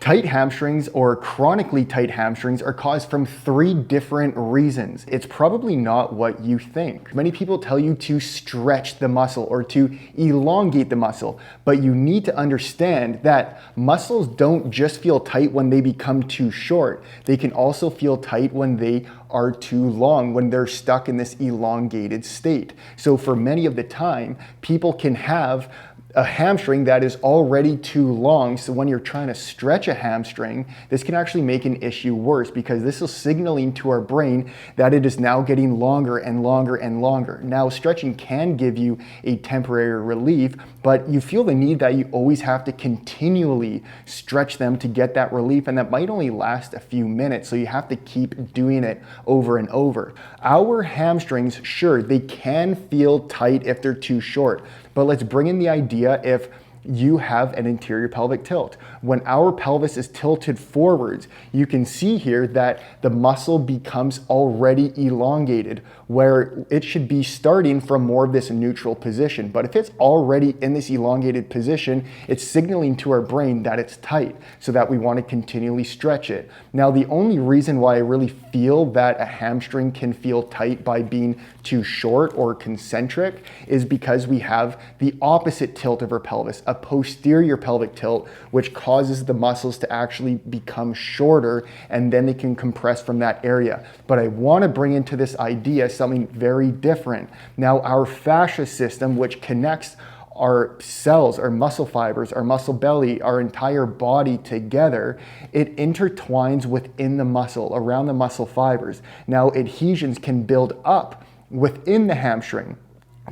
Tight hamstrings or chronically tight hamstrings are caused from 3 different reasons. It's probably not what you think. Many people tell you to stretch the muscle or to elongate the muscle, but you need to understand that muscles don't just feel tight when they become too short. They can also feel tight when they are too long, when they're stuck in this elongated state. So for many of the time, people can have a hamstring that is already too long. So when you're trying to stretch a hamstring, this can actually make an issue worse because this is signaling to our brain that it is now getting longer and longer and longer. Now, stretching can give you a temporary relief, but you feel the need that you always have to continually stretch them to get that relief, and that might only last a few minutes, so you have to keep doing it over and over. Our hamstrings, sure, they can feel tight if they're too short, but let's bring in the idea if you have an anterior pelvic tilt. When our pelvis is tilted forwards, you can see here that the muscle becomes already elongated, where it should be starting from more of this neutral position. But if it's already in this elongated position, it's signaling to our brain that it's tight, so that we want to continually stretch it. Now, the only reason why I really feel that a hamstring can feel tight by being too short or concentric is because we have the opposite tilt of our pelvis, a posterior pelvic tilt, which causes the muscles to actually become shorter, and then they can compress from that area. But I want to bring into this idea something very different. Now, our fascia system, which connects our cells, our muscle fibers, our muscle belly, our entire body together, it intertwines within the muscle, around the muscle fibers. Now, adhesions can build up within the hamstring.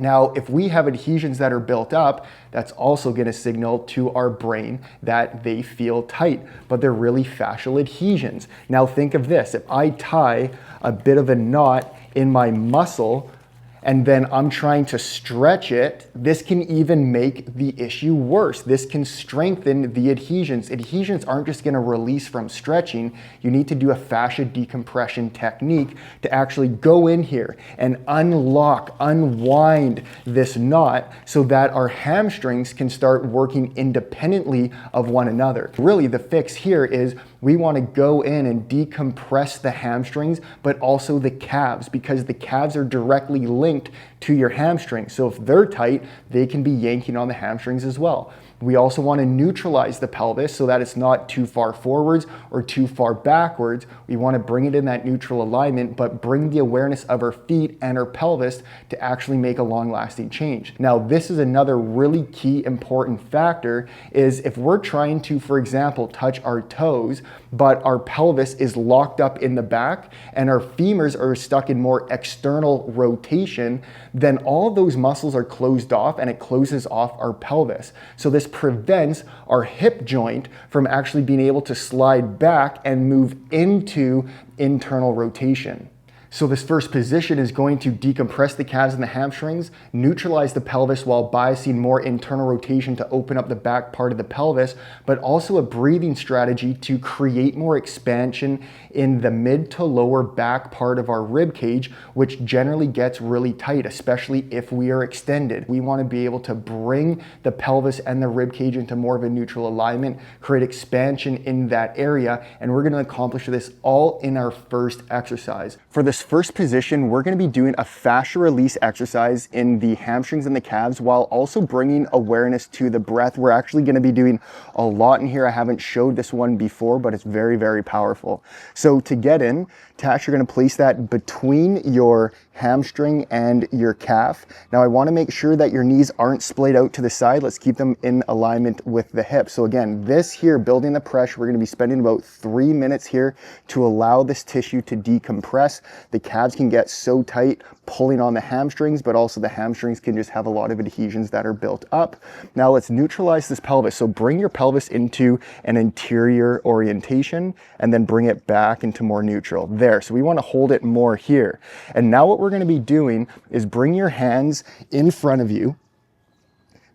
Now, if we have adhesions that are built up, that's also going to signal to our brain that they feel tight, but they're really fascial adhesions. Now, think of this. If I tie a bit of a knot in my muscle, and then I'm trying to stretch it, this can even make the issue worse. This can strengthen the adhesions. Adhesions aren't just gonna release from stretching. You need to do a fascia decompression technique to actually go in here and unwind this knot so that our hamstrings can start working independently of one another. Really, the fix here is we want to go in and decompress the hamstrings, but also the calves, because the calves are directly linked to your hamstrings. So if they're tight, they can be yanking on the hamstrings as well. We also want to neutralize the pelvis so that it's not too far forwards or too far backwards. We want to bring it in that neutral alignment, but bring the awareness of our feet and our pelvis to actually make a long-lasting change. Now, this is another really key important factor, is if we're trying to, for example, touch our toes, but our pelvis is locked up in the back and our femurs are stuck in more external rotation, then all of those muscles are closed off and it closes off our pelvis. So this prevents our hip joint from actually being able to slide back and move into internal rotation. So this first position is going to decompress the calves and the hamstrings, neutralize the pelvis while biasing more internal rotation to open up the back part of the pelvis, but also a breathing strategy to create more expansion in the mid to lower back part of our rib cage, which generally gets really tight, especially if we are extended. We want to be able to bring the pelvis and the rib cage into more of a neutral alignment, create expansion in that area, and we're going to accomplish this all in our first exercise. For this first position, we're going to be doing a fascia release exercise in the hamstrings and the calves while also bringing awareness to the breath. We're actually going to be doing a lot in here. I haven't showed this one before, but it's very, very powerful. So to get in, Tash, you're going to place that between your hamstring and your calf. Now I want to make sure that your knees aren't splayed out to the side. Let's keep them in alignment with the hips. So again, this here, building the pressure, we're going to be spending about 3 minutes here to allow this tissue to decompress. The calves can get so tight pulling on the hamstrings, but also the hamstrings can just have a lot of adhesions that are built up. Now let's neutralize this pelvis. So bring your pelvis into an anterior orientation and then bring it back into more neutral. There. So we want to hold it more here. And now what we're going to be doing is bring your hands in front of you,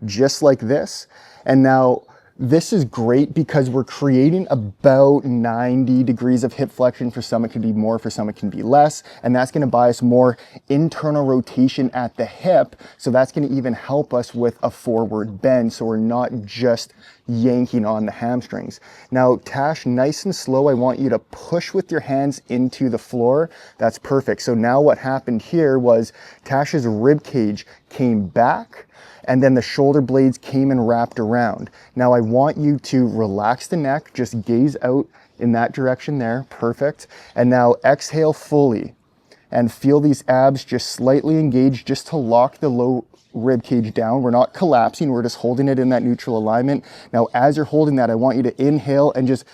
just like this. And now this is great because we're creating about 90 degrees of hip flexion. For some it can be more, for some it can be less, and that's going to buy us more internal rotation at the hip, so that's going to even help us with a forward bend, so we're not just yanking on the hamstrings. Now, Tash, nice and slow, I want you to push with your hands into the floor. That's perfect. So now what happened here was Tash's rib cage came back, and then the shoulder blades came and wrapped around. Now I want you to relax the neck, just gaze out in that direction there, perfect. And now exhale fully and feel these abs just slightly engage just to lock the low rib cage down. We're not collapsing, we're just holding it in that neutral alignment. Now, as you're holding that, I want you to inhale and just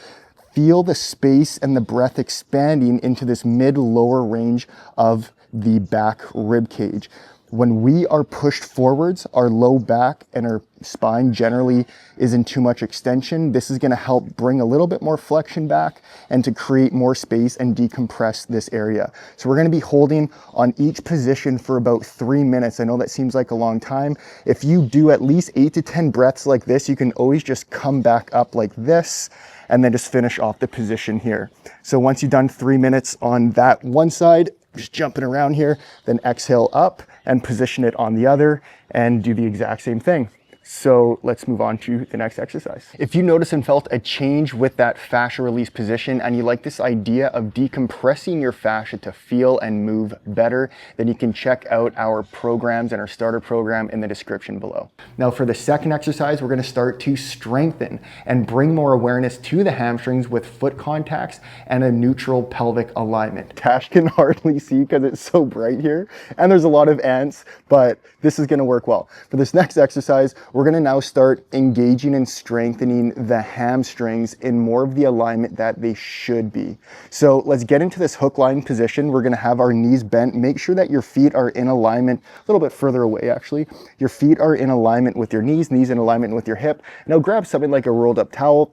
feel the space and the breath expanding into this mid-lower range of the back rib cage. When we are pushed forwards, our low back and our spine generally isn't too much extension. This is gonna help bring a little bit more flexion back and to create more space and decompress this area. So we're gonna be holding on each position for about 3 minutes. I know that seems like a long time. If you do at least 8 to 10 breaths like this, you can always just come back up like this and then just finish off the position here. So once you've done 3 minutes on that one side, just jumping around here, then exhale up and position it on the other and do the exact same thing. So let's move on to the next exercise. If you notice and felt a change with that fascia release position and you like this idea of decompressing your fascia to feel and move better, then you can check out our programs and our starter program in the description below. Now for the second exercise, we're gonna start to strengthen and bring more awareness to the hamstrings with foot contacts and a neutral pelvic alignment. Tash can hardly see because it's so bright here and there's a lot of ants, but this is gonna work well. For this next exercise, we're gonna now start engaging and strengthening the hamstrings in more of the alignment that they should be. So let's get into this hook line position. We're gonna have our knees bent. Make sure that your feet are in alignment, a little bit further away actually. Your feet are in alignment with your knees in alignment with your hip. Now grab something like a rolled up towel,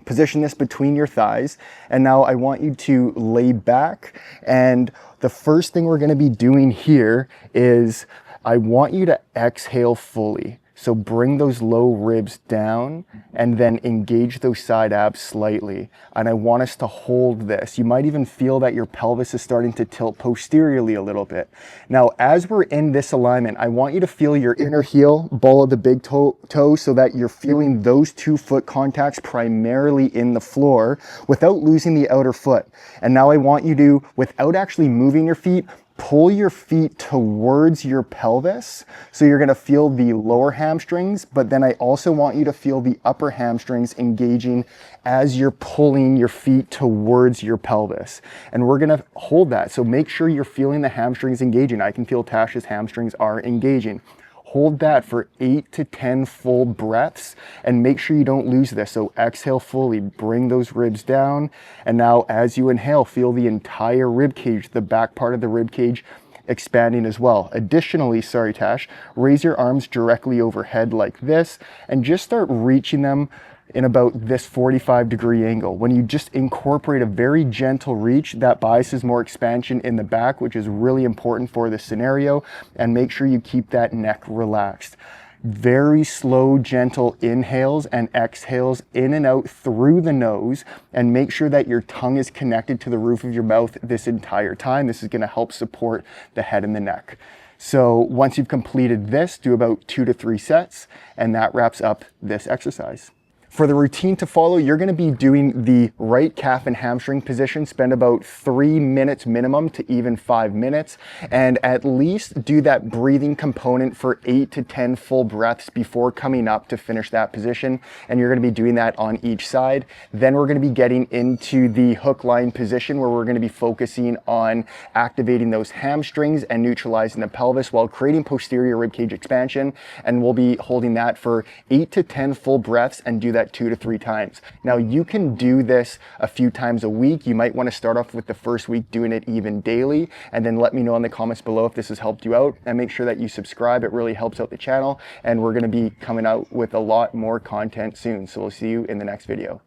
position this between your thighs, and now I want you to lay back. And the first thing we're gonna be doing here is I want you to exhale fully. So bring those low ribs down and then engage those side abs slightly. And I want us to hold this. You might even feel that your pelvis is starting to tilt posteriorly a little bit. Now, as we're in this alignment, I want you to feel your inner heel, ball of the big toe so that you're feeling those 2 foot contacts primarily in the floor without losing the outer foot. And now I want you to, without actually moving your feet, pull your feet towards your pelvis. So you're gonna feel the lower hamstrings, but then I also want you to feel the upper hamstrings engaging as you're pulling your feet towards your pelvis. And we're gonna hold that. So make sure you're feeling the hamstrings engaging. I can feel Tash's hamstrings are engaging. Hold that for 8 to 10 full breaths and make sure you don't lose this. So exhale fully, bring those ribs down. And now as you inhale, feel the entire rib cage, the back part of the rib cage expanding as well. Additionally, sorry Tash, raise your arms directly overhead like this and just start reaching them in about this 45-degree angle. When you just incorporate a very gentle reach, that biases more expansion in the back, which is really important for this scenario, and make sure you keep that neck relaxed. Very slow, gentle inhales and exhales in and out through the nose, and make sure that your tongue is connected to the roof of your mouth this entire time. This is gonna help support the head and the neck. So once you've completed this, do about 2 to 3 sets, and that wraps up this exercise. For the routine to follow, you're gonna be doing the right calf and hamstring position, spend about 3 minutes minimum to even 5 minutes, and at least do that breathing component for 8 to 10 full breaths before coming up to finish that position. And you're gonna be doing that on each side. Then we're gonna be getting into the hook line position where we're gonna be focusing on activating those hamstrings and neutralizing the pelvis while creating posterior ribcage expansion. And we'll be holding that for 8 to 10 full breaths and do that 2 to 3 times. Now you can do this a few times a week. You might want to start off with the first week doing it even daily, and then let me know in the comments below if this has helped you out, and make sure that you subscribe. It really helps out the channel, and we're going to be coming out with a lot more content soon. So we'll see you in the next video.